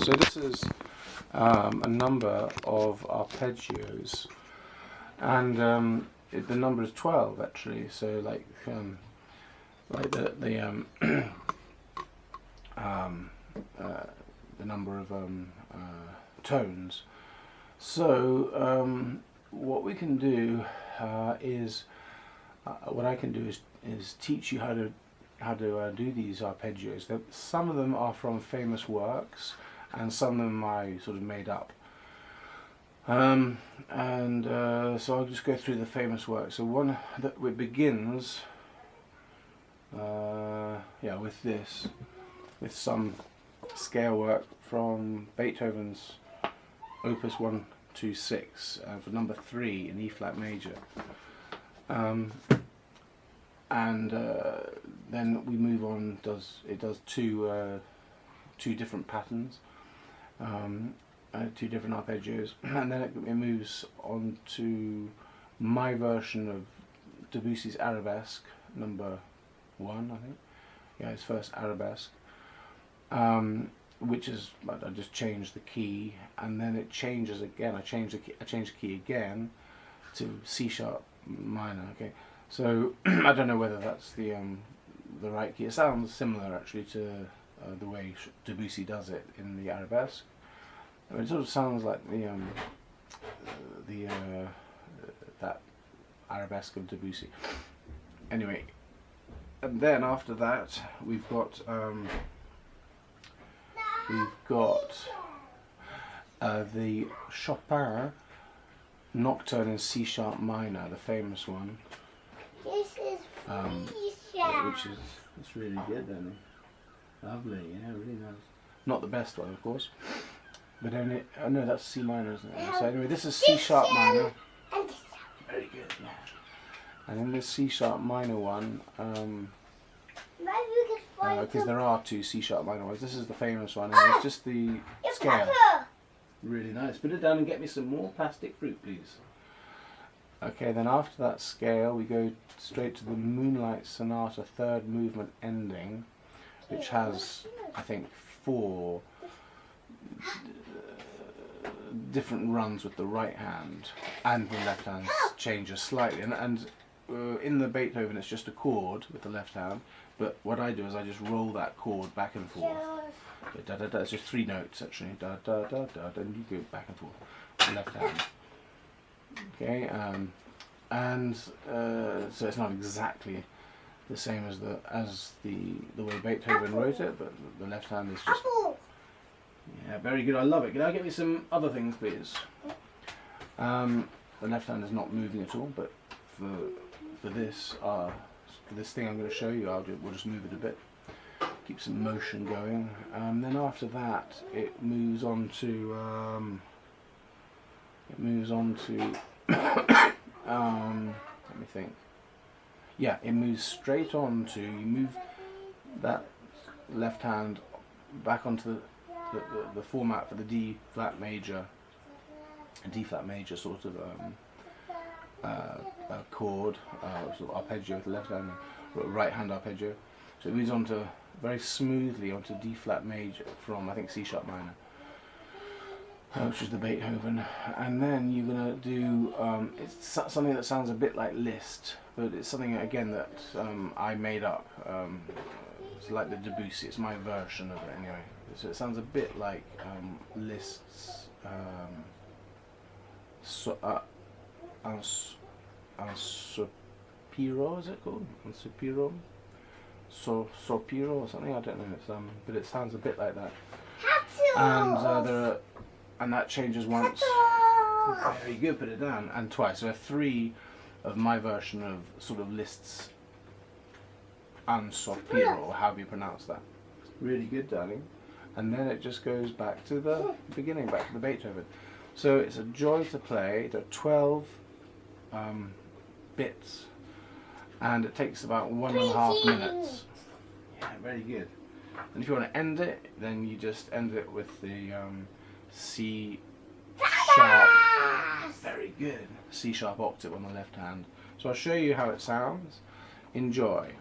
So this is a number of arpeggios, and the number is 12 actually. So like the number of tones. So what we can do is what I can do is teach you how to do these arpeggios. Some of them are from famous works, and some of them I sort of made up. So I'll just go through the famous works. So one that begins, with some scale work from Beethoven's Opus 126 for number 3 in E flat major. Then we move on. It does two different patterns, two different arpeggios, and then it moves on to my version of Debussy's Arabesque number 1, I think. Yeah, his first Arabesque, which is, I just changed the key, and then it changes again. I changed the key again to C sharp minor. Okay. So I don't know whether that's the right key. It sounds similar actually to the way Debussy does it in the Arabesque. I mean, it sort of sounds like that Arabesque of Debussy. Anyway, and then after that we've got the Chopin Nocturne in C sharp minor, the famous one. This is Which is, it's really good, isn't it? Lovely, yeah, really nice. Not the best one, of course, but only, oh no, that's C minor, isn't it? So anyway, this is C sharp minor. Very good, yeah. And then this C sharp minor one, because there are two C sharp minor ones. This is the famous one, and it's just the scale. Really nice. Put it down and get me some more plastic fruit, please. Okay, then after that scale we go straight to the Moonlight Sonata third movement ending, which has, I think, 4 different runs with the right hand, and the left hand changes slightly, and in the Beethoven it's just a chord with the left hand, but what I do is I just roll that chord back and forth. So da da da, it's just 3 notes actually, da da da da, then you go back and forth with the left hand. Okay, so it's not exactly the same as the way Beethoven wrote it, but the left hand is just, yeah, very good. I love it. Can I get me some other things, please? The left hand is not moving at all, but for this thing I'm going to show you, we'll just move it a bit, keep some motion going. Then after that, it moves on to. Let me think. Yeah, it moves straight on to, you move that left hand back onto the format for the D flat major sort of chord, sort of arpeggio with the left hand, right hand arpeggio. So it moves on to very smoothly onto D flat major from, I think, C sharp minor, which is the Beethoven, and then you're going to do, it's something that sounds a bit like Liszt, but it's something again that I made up. It's like the Debussy, it's my version of it anyway. So it sounds a bit like Liszt's Ansopiro, is it called? Ansopiro? Sorpiro or something, I don't know, it's, but it sounds a bit like that. And that changes once. Very good, put it down. And twice. So 3 of my version of sort of Liszt's Ansopiro, or however you pronounce that. Really good, darling. And then it just goes back to the beginning, back to the Beethoven. So it's a joy to play. There are 12 bits, and it takes about 1.5 minutes. Yeah, very good. And if you want to end it, then you just end it with the C sharp, very good, C sharp octave on the left hand. So I'll show you how it sounds. Enjoy.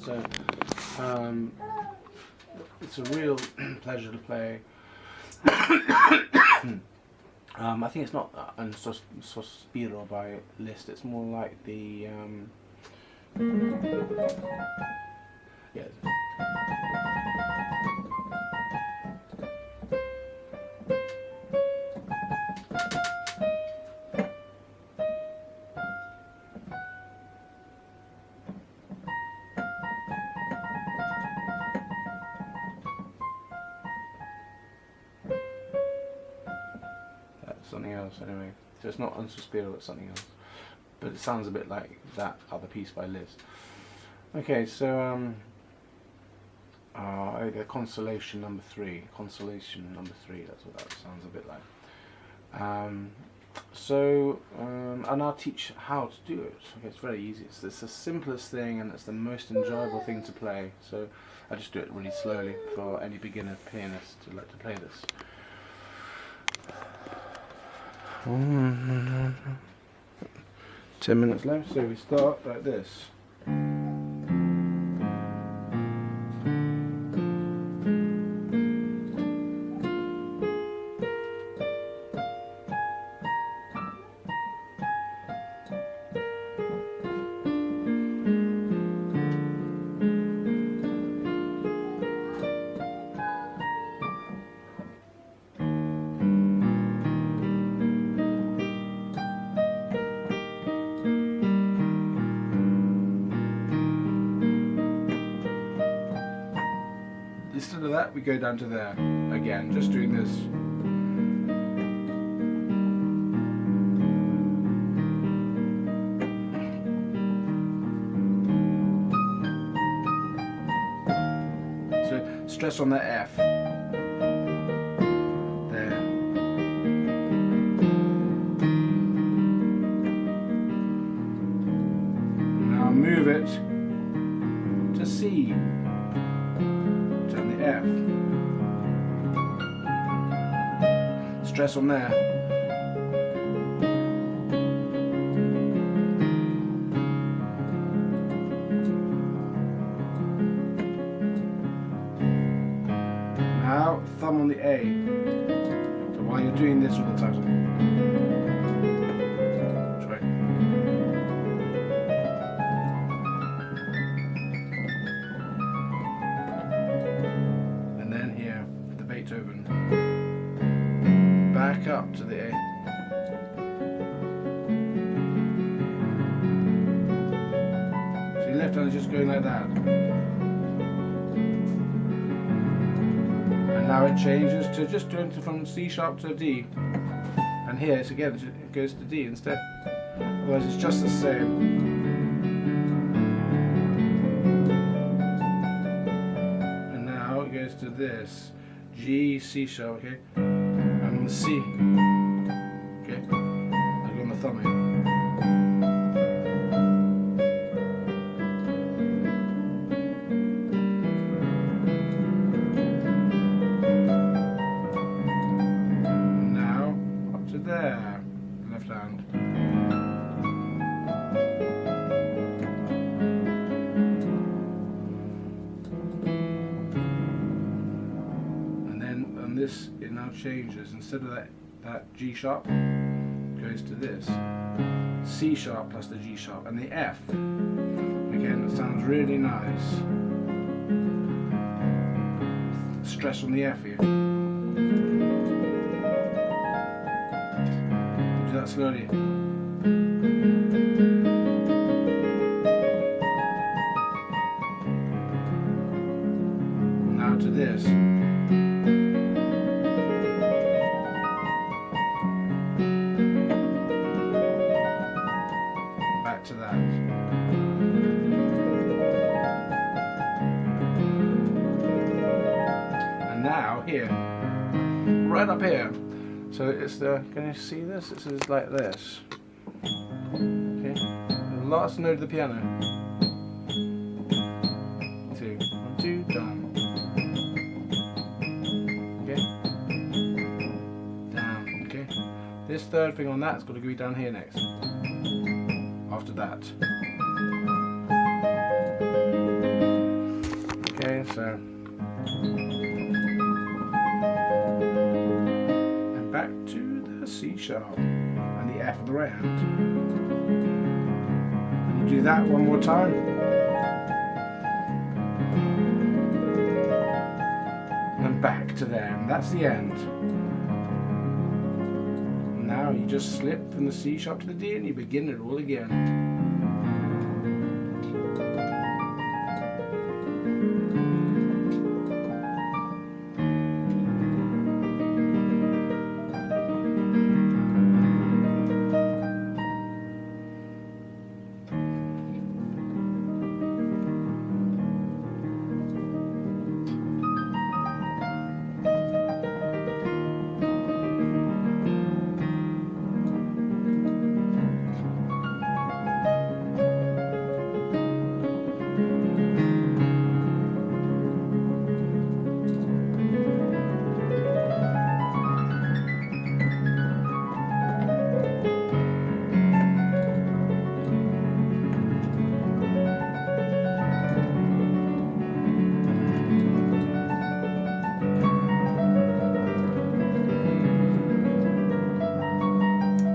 So it's a real pleasure to play. I think it's not an sospiro by Liszt. It's more like the yeah. Something else anyway. So it's not un sospiro, it's something else. But it sounds a bit like that other piece by Liszt. Okay, so Consolation number 3. Consolation number 3, that's what that sounds a bit like. And I'll teach how to do it. Okay, it's very easy. It's the simplest thing and it's the most enjoyable thing to play. So I just do it really slowly for any beginner pianist to like to play this. 10 minutes left, so we start like this. Instead of that, we go down to there again, just doing this. So stress on the F. There. Now move it to C. F. Stress on there. Now thumb on the A. So while you're doing this all the time. Try. Back up to the A. So your left hand is just going like that. And now it changes to just doing from C sharp to D. And here it's again, it goes to D instead. Otherwise it's just the same. And now it goes to this. G, C sharp, okay? And on the C, okay? I'll go on the thumb here. And now, up to there, left hand. This, it now changes. Instead of that G sharp, goes to this C sharp plus the G sharp and the F. Again, it sounds really nice. Stress on the F here. Do that slowly. Now to this. To that. And now here, right up here. So it's the, can you see this? It's like this. Okay. The last note of the piano. 2, 1, 2, done. Okay. Down. Okay. This third thing on that's got to go down here next. After that. So, and back to the C sharp and the F of the right hand. And you do that one more time. And back to there, and that's the end. Now you just slip from the C sharp to the D and you begin it all again.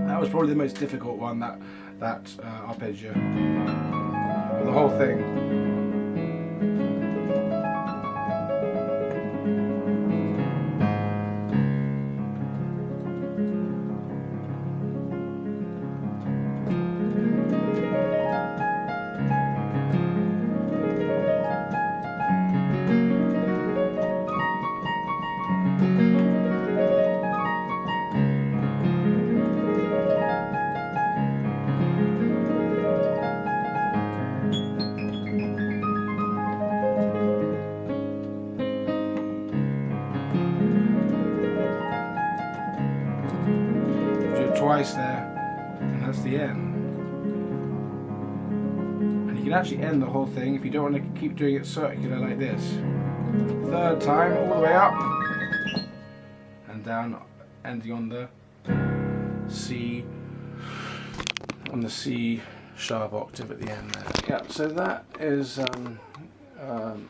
That was probably the most difficult one, that arpeggio, the whole thing. Twice there, and that's the end. And you can actually end the whole thing if you don't want to keep doing it circular like this. Third time, all the way up and down, ending on the C sharp octave at the end there. Yeah, so that is a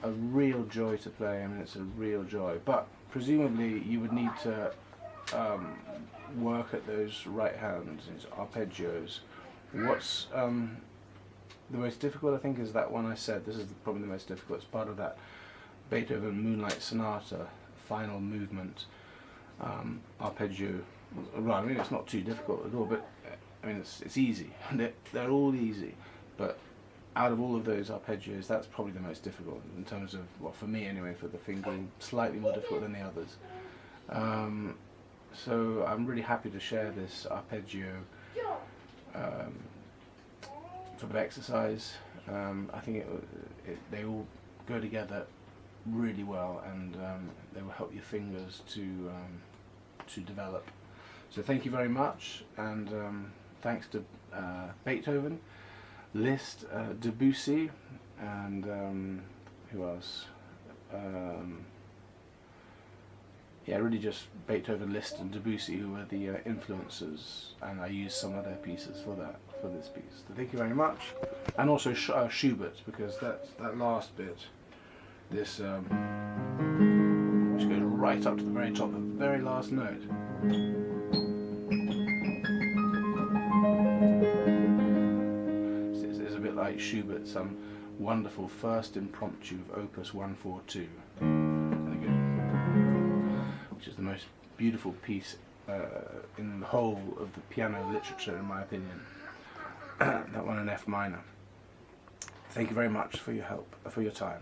real joy to play. I mean, it's a real joy, but presumably you would need to work at those right hands, these arpeggios. What's the most difficult, I think, is that one I said. This is probably the most difficult. It's part of that Beethoven Moonlight Sonata final movement arpeggio. Well, I mean, it's not too difficult at all, but I mean, it's easy. They're all easy, but out of all of those arpeggios, that's probably the most difficult in terms of, well, for me anyway, for the fingering, slightly more difficult than the others. So I'm really happy to share this arpeggio sort of exercise. I think they all go together really well, and they will help your fingers to develop. So thank you very much, and thanks to Beethoven, Liszt, Debussy, and who else? Yeah, really just Beethoven, Liszt and Debussy, who were the influencers, and I used some of their pieces for this piece. So thank you very much. And also Schubert, because that last bit, this which goes right up to the very top, the very last note. It's a bit like Schubert, some wonderful first impromptu of Opus 142. Which is the most beautiful piece in the whole of the piano literature, in my opinion. That one in F minor. Thank you very much for your help, for your time.